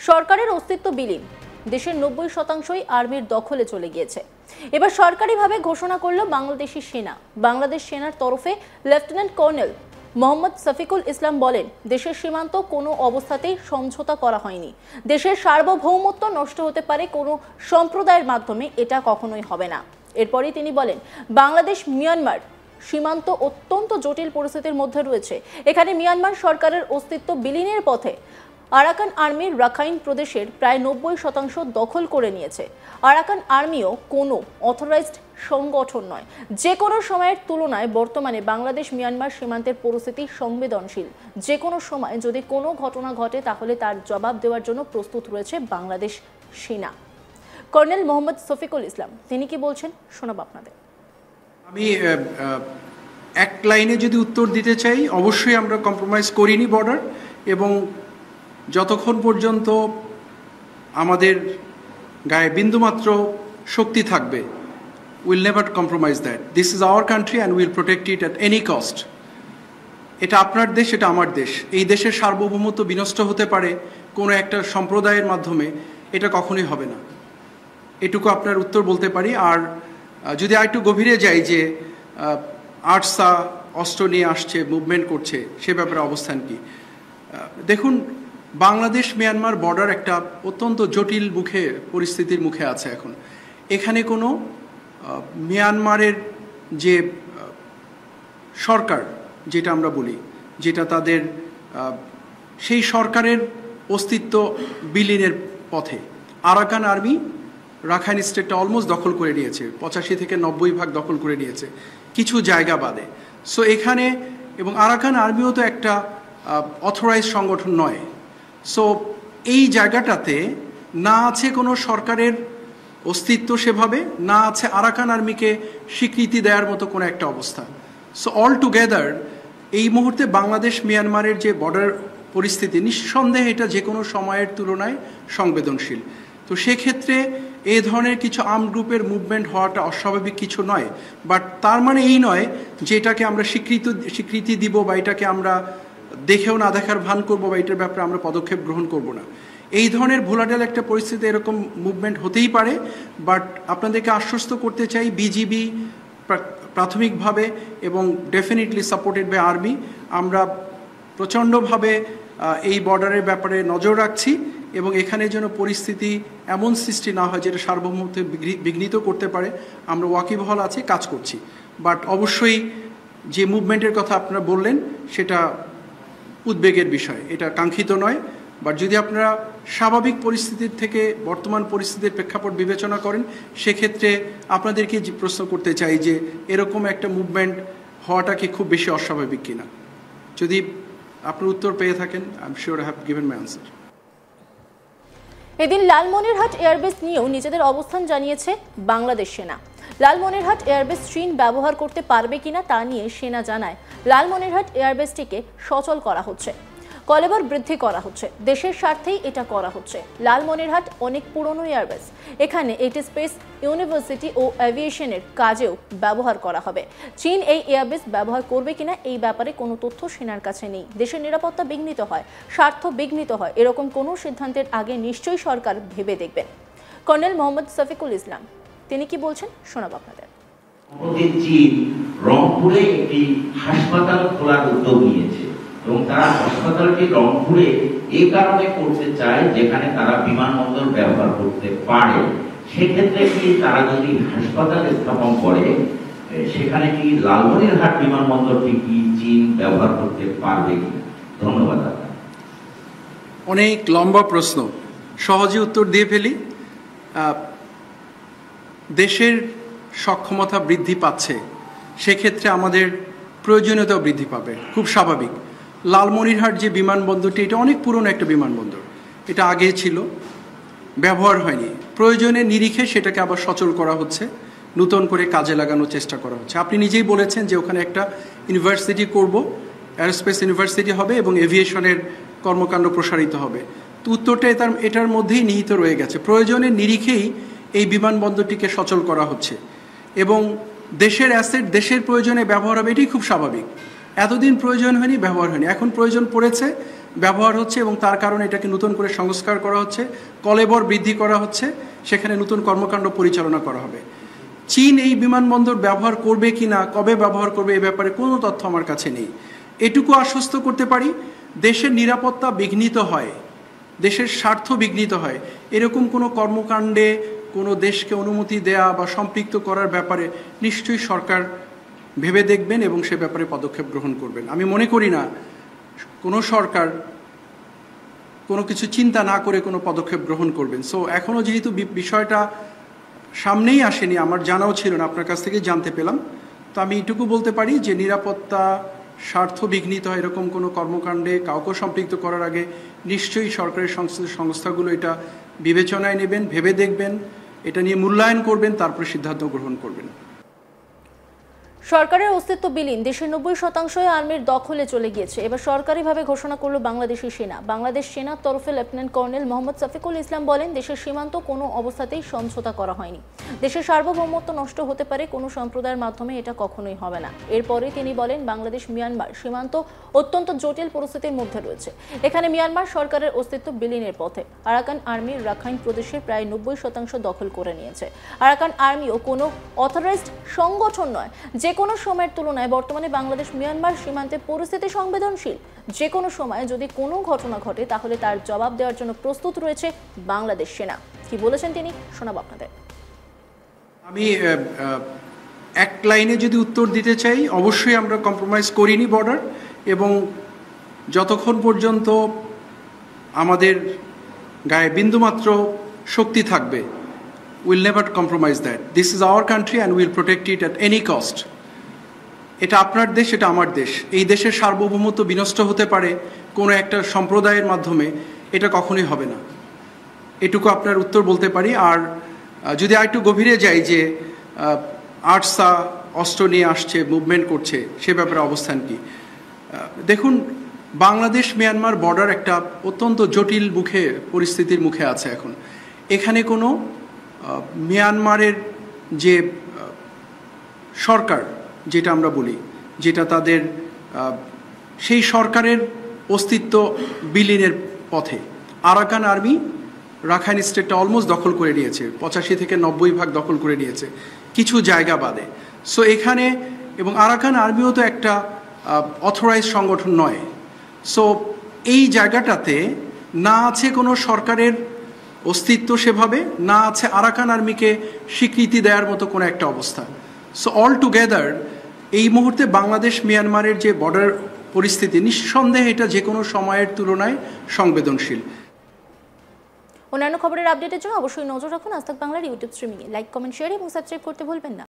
সরকারের অস্তিত্ব বিলীন, দেশের 90% আর্মির দখলে চলে গিয়েছে। এবার সরকারিভাবে ঘোষণা করল বাংলাদেশি সেনা। বাংলাদেশ সেনার তরফে লেফটেন্যান্ট কর্নেল মোহাম্মদ শফিকুল ইসলাম বলেন, দেশের সীমান্ত কোনো অবস্থাতেই সমঝোতা করা হয়নি। দেশের সার্বভৌমত্ব নষ্ট হতে পারে কোনো সম্প্রদায়ের মাধ্যমে, এটা কখনোই হবে না। এরপরই তিনি বলেন, বাংলাদেশ মিয়ানমার সীমান্ত অত্যন্ত জটিল পরিস্থিতির মধ্যে রয়েছে। এখানে মিয়ানমার সরকারের অস্তিত্ব বিলীনের পথে। আরাকান আর্মি রাখাইন প্রদেশের প্রায় 90% দখল করে নিয়েছে। আরাকান আর্মিও কোনো অথরাইজড সংগঠন নয়। যে কোনো সময়ের তুলনায় বর্তমানে বাংলাদেশ মিয়ানমার সীমান্তের পরিস্থিতি সংবেদনশীল। যে কোনো সময় যদি কোনো ঘটনা ঘটে তাহলে তার জবাব দেওয়ার জন্য প্রস্তুত রয়েছে বাংলাদেশ সেনা। কর্নেল মোহাম্মদ শফিকুল ইসলাম তিনি কি বলছেন শোনাব আপনাদের। আমি এক লাইনে যদি উত্তর দিতে চাই, অবশ্যই আমরা কম্প্রোমাইজ করিনি বর্ডার, এবং যতক্ষণ পর্যন্ত আমাদের গায়ে বিন্দুমাত্র শক্তি থাকবে, will never compromise that. This is our country and will protect it at any cost. এটা আপনার দেশ, এটা আমার দেশ। এই দেশের সার্বভৌমত্ব বিনষ্ট হতে পারে কোনো একটা সম্প্রদায়ের মাধ্যমে, এটা কখনোই হবে না। এটুকু আপনার উত্তর বলতে পারি। আর যদি আরেকটু গভীরে যাই যে আর্টসা অস্ত্র নিয়ে আসছে, মুভমেন্ট করছে, সে ব্যাপারে অবস্থান কি? দেখুন, বাংলাদেশ মিয়ানমার বর্ডার একটা অত্যন্ত জটিল পরিস্থিতির মুখে আছে এখন। এখানে কোনো মিয়ানমারের যে সরকার, যেটা আমরা বলি, যেটা তাদের সেই সরকারের অস্তিত্ব বিলীনের পথে। আরাকান আর্মি রাখাইন স্টেটটা অলমোস্ট দখল করে নিয়েছে, 85 থেকে 90% দখল করে নিয়েছে, কিছু জায়গা বাদে। সো এখানে, এবং আরাকান আর্মিও তো একটা অথরাইজ সংগঠন নয়। সো এই জায়গাটাতে না আছে কোনো সরকারের অস্তিত্ব সেভাবে, না আছে আরাকান আর্মিকে স্বীকৃতি দেওয়ার মতো কোনো একটা অবস্থা। সো অল টুগেদার এই মুহূর্তে বাংলাদেশ মিয়ানমারের যে বর্ডার পরিস্থিতি, নিঃসন্দেহে এটা যে কোনো সময়ের তুলনায় সংবেদনশীল। তো সেক্ষেত্রে এই ধরনের কিছু আর্মড গ্রুপের মুভমেন্ট হওয়াটা অস্বাভাবিক কিছু নয়। বাট তার মানে এই নয় যে এটাকে আমরা স্বীকৃতি দিব, বা এটাকে আমরা দেখেও না দেখার ভান করবো, বা এটার ব্যাপারে আমরা পদক্ষেপ গ্রহণ করব না। এই ধরনের ভোলাটাইল একটা পরিস্থিতি, এরকম মুভমেন্ট হতেই পারে। বাট আপনাদেরকে আশ্বস্ত করতে চাই, বিজিবি প্রাথমিকভাবে এবং ডেফিনেটলি সাপোর্টেড বাই আর্মি, আমরা প্রচণ্ডভাবে এই বর্ডারের ব্যাপারে নজর রাখছি, এবং এখানে যেন পরিস্থিতি এমন সৃষ্টি না হয় যেটা সার্বভৌমত্ব বিঘ্নিত করতে পারে। আমরা ওয়াকিবহাল আছি, কাজ করছি। বাট অবশ্যই যে মুভমেন্টের কথা আপনারা বললেন, সেটা উদ্বেগের বিষয়, এটা কাঙ্ক্ষিত নয়। বাট যদি আপনারা স্বাভাবিক পরিস্থিতির থেকে বর্তমান পরিস্থিতির প্রেক্ষাপট বিবেচনা করেন, সেক্ষেত্রে আপনাদেরকে যে প্রশ্ন করতে চাই যে এরকম একটা মুভমেন্ট হওয়াটা কি খুব বেশি অস্বাভাবিক কিনা? যদি আপনার উত্তর পেয়ে থাকেন, I am sure I have given my answer. এদিন লালমনিরহাট এয়ারবেস নিয়েও নিজেদের অবস্থান জানিয়েছে বাংলাদেশ সেনা। লালমনিরহাট এয়ারবেস চীন ব্যবহার করতে পারবে কিনা তা নিয়ে সেনা জানায়, লালমনিরহাট এয়ারবেসটিকে সচল করা হচ্ছে, কলেবর বৃদ্ধি করা হচ্ছে, দেশের স্বার্থেই এটা করা হচ্ছে। লালমনিরহাট অনেক পুরনো এয়ারবেস, এখানে এটি স্পেস ইউনিভার্সিটি ও এভিয়েশনের কাজেও ব্যবহার করা হবে। চীন এই এয়ারবেস ব্যবহার করবে কিনা এই ব্যাপারে কোনো তথ্য সেনার কাছে নেই। দেশের নিরাপত্তা বিঘ্নিত হয়, স্বার্থ বিঘ্নিত হয়, এরকম কোনো সিদ্ধান্তের আগে নিশ্চয়ই সরকার ভেবে দেখবেন। কর্নেল মোহাম্মদ শফিকুল ইসলাম তিনি কি বলছেন শোনাব আপনাদের। চীন রংপুরে একটি হাসপাতাল খোলার উদ্যোগ নিয়েছে, এবং তারা হাসপাতালটি রংপুরে এই কারণে করতে চায় যেখানে তারা বিমানবন্দর ব্যবহার করতে পারে। সেক্ষেত্রে কি তারা যদি হাসপাতাল স্থাপন করে, সেখানে কি লালমনিরহাট বিমানবন্দরটি কি চীন ব্যবহার করতে পারবে কিনা? ধন্যবাদ। অনেক লম্বা প্রশ্ন, সহজে উত্তর দিয়ে ফেলি। দেশের সক্ষমতা বৃদ্ধি পাচ্ছে, সেক্ষেত্রে আমাদের প্রয়োজনীয়তাও বৃদ্ধি পাবে, খুব স্বাভাবিক। লালমনিরহাট যে বিমানবন্দরটি, এটা অনেক পুরনো একটা বিমানবন্দর, এটা আগে ছিল, ব্যবহার হয়নি। প্রয়োজনের নিরিখে সেটাকে আবার সচল করা হচ্ছে, নতুন করে কাজে লাগানোর চেষ্টা করা হচ্ছে। আপনি নিজেই বলেছেন যে ওখানে একটা ইউনিভার্সিটি করব, এরোস্পেস ইউনিভার্সিটি হবে এবং এভিয়েশনের কর্মকাণ্ড প্রসারিত হবে। তো উত্তরটা এটার মধ্যেই নিহিত রয়ে গেছে। প্রয়োজনের নিরিখেই এই বিমানবন্দরটিকে সচল করা হচ্ছে, এবং দেশের অ্যাসেট দেশের প্রয়োজনে ব্যবহার হবে, এটাই খুব স্বাভাবিক। এতদিন প্রয়োজন হয়নি, ব্যবহার হয়নি, এখন প্রয়োজন পড়েছে। ব্যবহার হচ্ছে এবং তার কারণে এটাকে নতুন করে সংস্কার করা হচ্ছে, কলেবর বৃদ্ধি করা হচ্ছে, সেখানে নতুন কর্মকাণ্ড পরিচালনা করা হবে। চীন এই বিমানবন্দর ব্যবহার করবে কি না, কবে ব্যবহার করবে, এ ব্যাপারে কোনো তথ্য আমার কাছে নেই। এটুকু আশ্বস্ত করতে পারি, দেশের নিরাপত্তা বিঘ্নিত হয়, দেশের স্বার্থ বিঘ্নিত হয়, এরকম কোনো কর্মকাণ্ডে কোনো দেশকে অনুমতি দেয়া বা সম্পৃক্ত করার ব্যাপারে নিশ্চয়ই সরকার ভেবে দেখবেন এবং সে ব্যাপারে পদক্ষেপ গ্রহণ করবেন। আমি মনে করি না কোনো সরকার কোনো কিছু চিন্তা না করে কোনো পদক্ষেপ গ্রহণ করবেন। সো এখনও যেহেতু বিষয়টা সামনেই আসেনি, আমার জানাও ছিল না, আপনার কাছ থেকে জানতে পেলাম, তো আমি এটুকু বলতে পারি যে নিরাপত্তা স্বার্থ বিঘ্নিত হয় এরকম কোনো কর্মকাণ্ডে কাউকে সম্পৃক্ত করার আগে নিশ্চয়ই সরকারি সংস্থাগুলো এটা বিবেচনায় নেবেন, ভেবে দেখবেন, এটা নিয়ে মূল্যায়ন করবেন, তারপরে সিদ্ধান্ত গ্রহণ করবেন। সরকারের অস্তিত্ব বিলীন, দেশের 90% আর্মির দখলে চলে গিয়েছে। এবার সরকারিভাবে ঘোষণা করলো বাংলাদেশি সেনা। বাংলাদেশ সেনার তরফে লেফটেন্যান্ট কর্নেল মোহাম্মদ শফিকুল ইসলাম বলেন, দেশের সীমান্ত কোনো অবস্থাতেই সমঝোতা করা হয়নি। দেশের সার্বভৌমত্ব নষ্ট হতে পারে, কোনো সম্প্রদায়ের মাধ্যমে এটা কখনোই হবে না। এরপরে তিনি বলেন, বাংলাদেশ মিয়ানমার সীমান্ত অত্যন্ত জটিল পরিস্থিতির মধ্যে রয়েছে। এখানে মিয়ানমার সরকারের অস্তিত্ব বিলীনের পথে। আরাকান আর্মি রাখাইন প্রদেশের প্রায় 90% দখল করে নিয়েছে। আরাকান আর্মিও কোনো অথরাইজড সংগঠন নয়। যে কোনো সময়ের তুলনায় বর্তমানে বাংলাদেশ মিয়ানমার সীমান্তের পরিস্থিতি সংবেদনশীল। যে কোনো সময় যদি কোনো ঘটনা ঘটে তাহলে তার জবাব দেওয়ার জন্য প্রস্তুত রয়েছে বাংলাদেশ সেনা। কি বলেছেন তিনি, শোনাবো আপনাদের। আমি এক লাইনে যদি উত্তর দিতে চাই, অবশ্যই আমরা কম্প্রোমাইজ করিনি বর্ডার, এবং যতক্ষণ পর্যন্ত আমাদের গায়ে বিন্দুমাত্র শক্তি থাকবে, will never compromise that. This is our country and will protect it at any cost. এটা আপনার দেশ, এটা আমার দেশ। এই দেশের সার্বভৌমত্ব বিনষ্ট হতে পারে কোনো একটা সম্প্রদায়ের মাধ্যমে, এটা কখনোই হবে না। এটুকু আপনার উত্তর বলতে পারি। আর যদি আরেকটু গভীরে যাই যে আর্টসা অস্ত্র নিয়ে আসছে, মুভমেন্ট করছে, সে ব্যাপারে অবস্থান কি? দেখুন, বাংলাদেশ মিয়ানমার বর্ডার একটা অত্যন্ত জটিল পরিস্থিতির মুখে আছে এখন। এখানে কোনো মিয়ানমারের যে সরকার, যেটা আমরা বলি, যেটা তাদের সেই সরকারের অস্তিত্ব বিলীনের পথে। আরাকান আর্মি রাখাইন স্টেটটা অলমোস্ট দখল করে নিয়েছে, 85 থেকে 90% দখল করে নিয়েছে, কিছু জায়গা বাদে। সো এখানে, এবং আরাকান আর্মিও তো একটা অথরাইজ সংগঠন নয়। সো এই জায়গাটাতে না আছে কোনো সরকারের অস্তিত্ব সেভাবে, না আছে আরাকান আর্মিকে স্বীকৃতি দেওয়ার মতো কোনো একটা অবস্থা। সো অল টুগেদার এই মুহূর্তে বাংলাদেশ মিয়ানমারের যে বর্ডার পরিস্থিতি, নিঃসন্দেহে এটা যে কোনো সময়ের তুলনায় সংবেদনশীল। অন্যান্য খবরের আপডেটের জন্য অবশ্যই নজর রাখুন আজ তাক বাংলার ইউটিউব স্ট্রিমিংয়ে। লাইক, কমেন্ট, শেয়ার এবং সাবস্ক্রাইব করতে ভুলবেন না।